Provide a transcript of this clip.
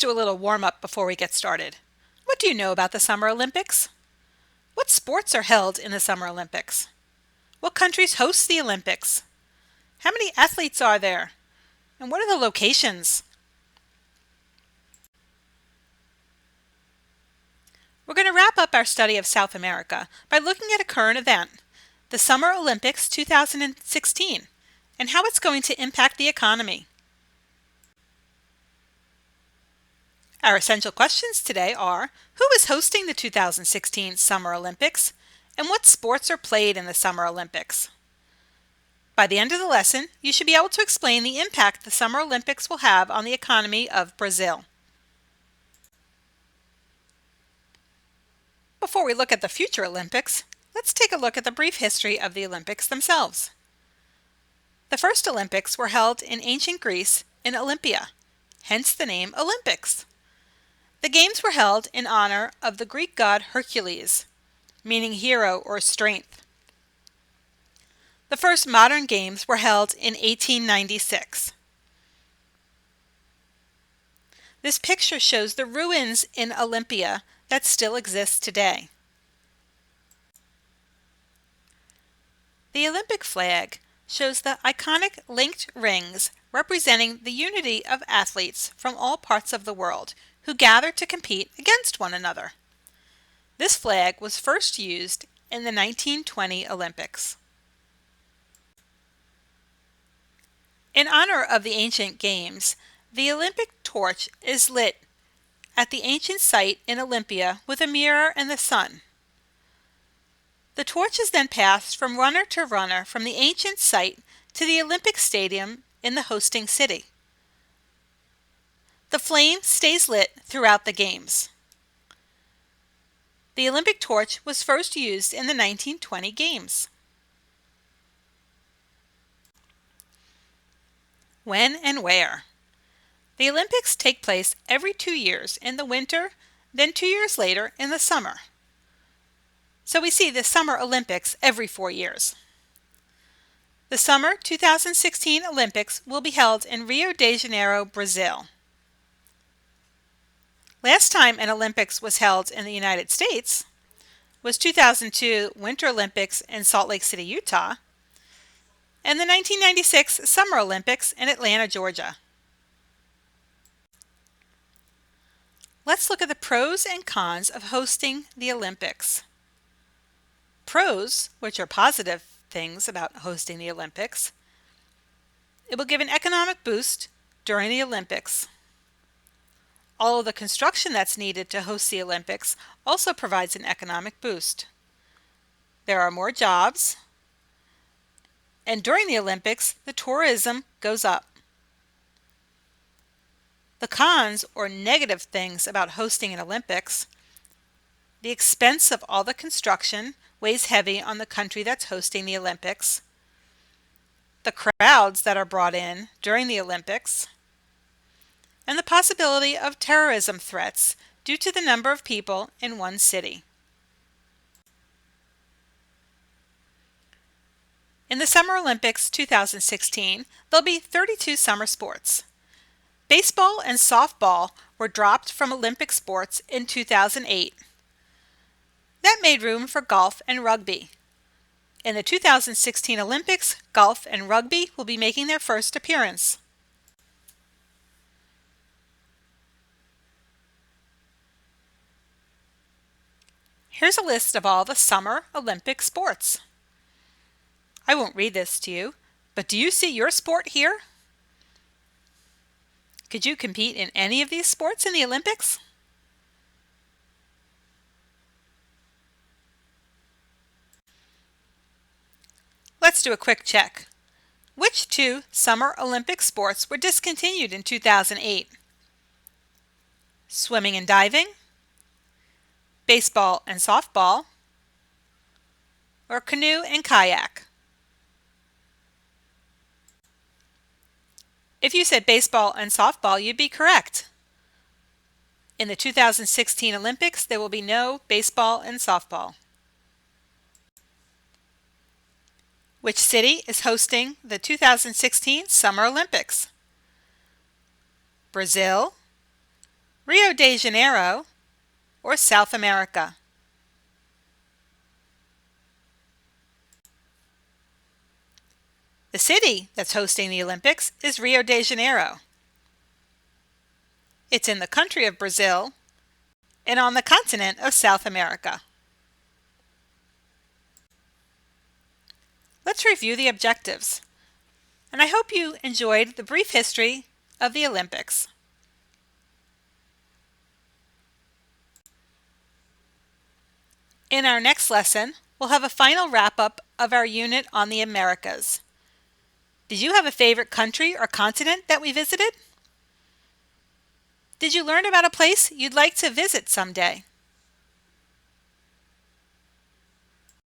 do a little warm-up before we get started. What do you know about the Summer Olympics? What sports are held in the Summer Olympics? What countries host the Olympics? How many athletes are there? And what are the locations? We're going to wrap up our study of South America by looking at a current event, the Summer Olympics 2016, and how it's going to impact the economy. Our essential questions today are, who is hosting the 2016 Summer Olympics, and what sports are played in the Summer Olympics? By the end of the lesson, you should be able to explain the impact the Summer Olympics will have on the economy of Brazil. Before we look at the future Olympics, let's take a look at the brief history of the Olympics themselves. The first Olympics were held in ancient Greece in Olympia, hence the name Olympics. The games were held in honor of the Greek god Hercules, meaning hero or strength. The first modern games were held in 1896. This picture shows the ruins in Olympia that still exist today. The Olympic flag shows the iconic linked rings representing the unity of athletes from all parts of the world who gather to compete against one another. This flag was first used in the 1920 Olympics. In honor of the ancient games, the Olympic torch is lit at the ancient site in Olympia with a mirror and the sun. The torch is then passed from runner to runner from the ancient site to the Olympic Stadium in the hosting city. The flame stays lit throughout the games. The Olympic torch was first used in the 1920 games. When and where? The Olympics take place every 2 years in the winter, then 2 years later in the summer. So we see the Summer Olympics every 4 years. The Summer 2016 Olympics will be held in Rio de Janeiro, Brazil. Last time an Olympics was held in the United States was 2002 Winter Olympics in Salt Lake City, Utah, and the 1996 Summer Olympics in Atlanta, Georgia. Let's look at the pros and cons of hosting the Olympics. Pros, which are positive things about hosting the Olympics: it will give an economic boost during the Olympics. All of the construction that's needed to host the Olympics also provides an economic boost. There are more jobs, and during the Olympics, the tourism goes up. The cons, or negative things about hosting an Olympics: the expense of all the construction weighs heavy on the country that's hosting the Olympics, the crowds that are brought in during the Olympics, and the possibility of terrorism threats due to the number of people in one city. In the Summer Olympics 2016, there'll be 32 summer sports. Baseball and softball were dropped from Olympic sports in 2008. That made room for golf and rugby. In the 2016 Olympics, golf and rugby will be making their first appearance. Here's a list of all the Summer Olympic sports. I won't read this to you, but do you see your sport here? Could you compete in any of these sports in the Olympics? Let's do a quick check. Which 2 Summer Olympic sports were discontinued in 2008? Swimming and diving, baseball and softball, or canoe and kayak? If you said baseball and softball, you'd be correct. In the 2016 Olympics, there will be no baseball and softball. Which city is hosting the 2016 Summer Olympics? Brazil, Rio de Janeiro or South America? The city that's hosting the Olympics is Rio de Janeiro. It's in the country of Brazil and on the continent of South America. Let's review the objectives. And I hope you enjoyed the brief history of the Olympics. In our next lesson, we'll have a final wrap-up of our unit on the Americas. Did you have a favorite country or continent that we visited? Did you learn about a place you'd like to visit someday?